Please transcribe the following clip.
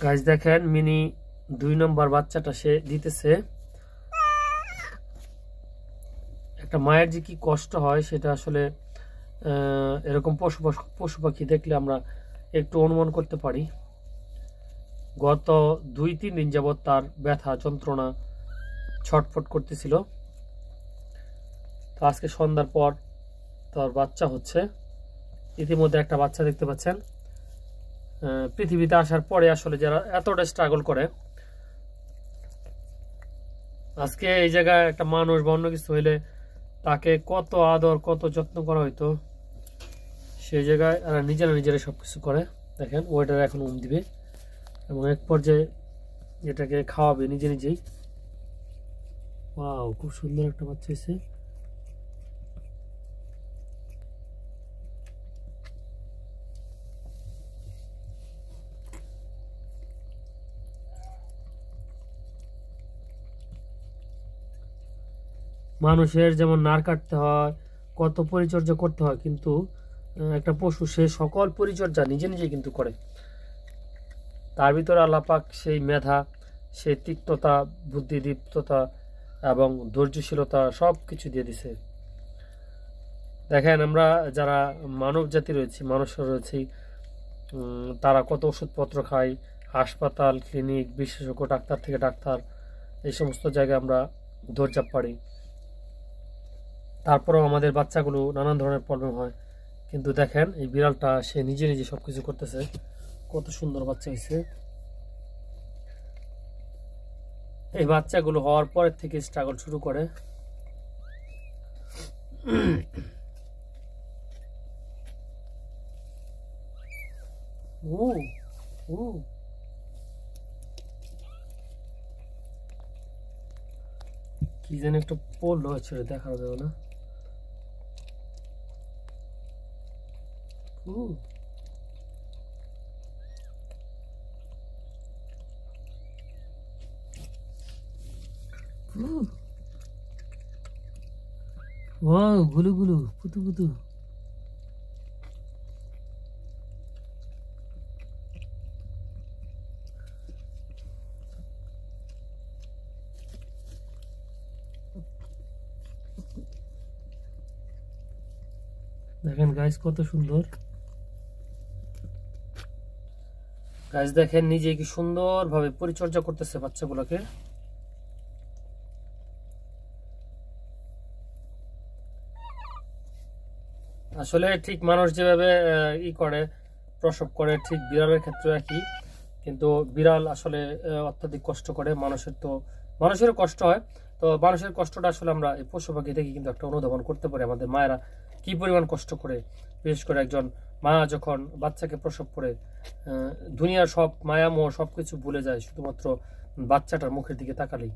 Guys দেখেন mini 2 নম্বর বাচ্চাটা সে দিতেছে। একটা মায়ের যে কি কষ্ট হয় সেটা আসলে এরকম পশু পাখি দেখলে আমরা একটু অনুমান করতে পারি। গত 2-3 দিন যাবৎ তার ব্যথা যন্ত্রণা ছটফট করতেছিল। তো আজকে সন্ধ্যার পর তার বাচ্চা হচ্ছে। ইতিমধ্যে একটা বাচ্চা দেখতে পাচ্ছেন। পৃথিবীতে আসার পরে আসলে যারা এতটা স্ট্রাগল করে, আজকে এই জায়গায় একটা মানুষ বা অন্য কিছু হইলে তাকে কত আদর কত যত্ন করা হইতো, সেই জায়গায় এরা নিজেরা সবকিছু করে। দেখেন ওয়েটার এখন দিবে এবং এক পর্যায়ে এটাকে খাওয়াবে নিজেই। ওয়াও, খুব সুন্দর একটা বাচ্চা হয়েছে। মানুষের যেমন নার কাটতে হয়, কত পরিচর্যা করতে হয়, কিন্তু একটা পশু সে সকল পরিচর্যা নিজে কিন্তু করে। তার ভিতরে আল্লাহ পাক সেই মেধা, সেই তিক্ততা, বুদ্ধিদীপ্ততা এবং ধৈর্যশীলতা সব কিছু দিয়ে দিছে। দেখেন আমরা যারা মানব জাতি রয়েছি, মানুষ রয়েছি, তারা কত ওষুধপত্র খাই, হাসপাতাল, ক্লিনিক, বিশেষজ্ঞ ডাক্তার থেকে ডাক্তার, এই সমস্ত জায়গায় আমরা দৌড়ঝাঁপ পারি। তারপরেও আমাদের বাচ্চাগুলো নানান ধরনের প্রবলেম হয়। কিন্তু দেখেন এই বিড়ালটা সে নিজে সবকিছু করতেছে। কত সুন্দর বাচ্চা হয়েছে। এই বাচ্চাগুলো হওয়ার পরের থেকে স্ট্রাগল শুরু করে। কি যেন একটা পড়লো, ছেড়ে দেখা যাবে না। গুলু পুতু। দেখেন গাইস কত সুন্দর। গাইস দেখেন নিজে কি সুন্দর ভাবে পরিচর্যা করতেছে বাচ্চাগুলোকে। আসলে ঠিক মানুষ যেভাবে করে প্রসব করে, ঠিক বিড়ালের ক্ষেত্রে একই। কিন্তু বিড়াল আসলে অত্যাধিক কষ্ট করে। মানুষেরও কষ্ট হয়। তো মানুষের কষ্টটা আসলে আমরা এই পশু পাখি থেকে কিন্তু একটা অনুধাবন করতে পারি। আমাদের মায়েরা কি পরিমাণ কষ্ট করে, বিশেষ করে একজন মা যখন বাচ্চাকে প্রসব করে দুনিয়ার সব মায়া মোহ সবকিছু ভুলে যায় শুধুমাত্র বাচ্চাটার মুখের দিকে তাকালেই।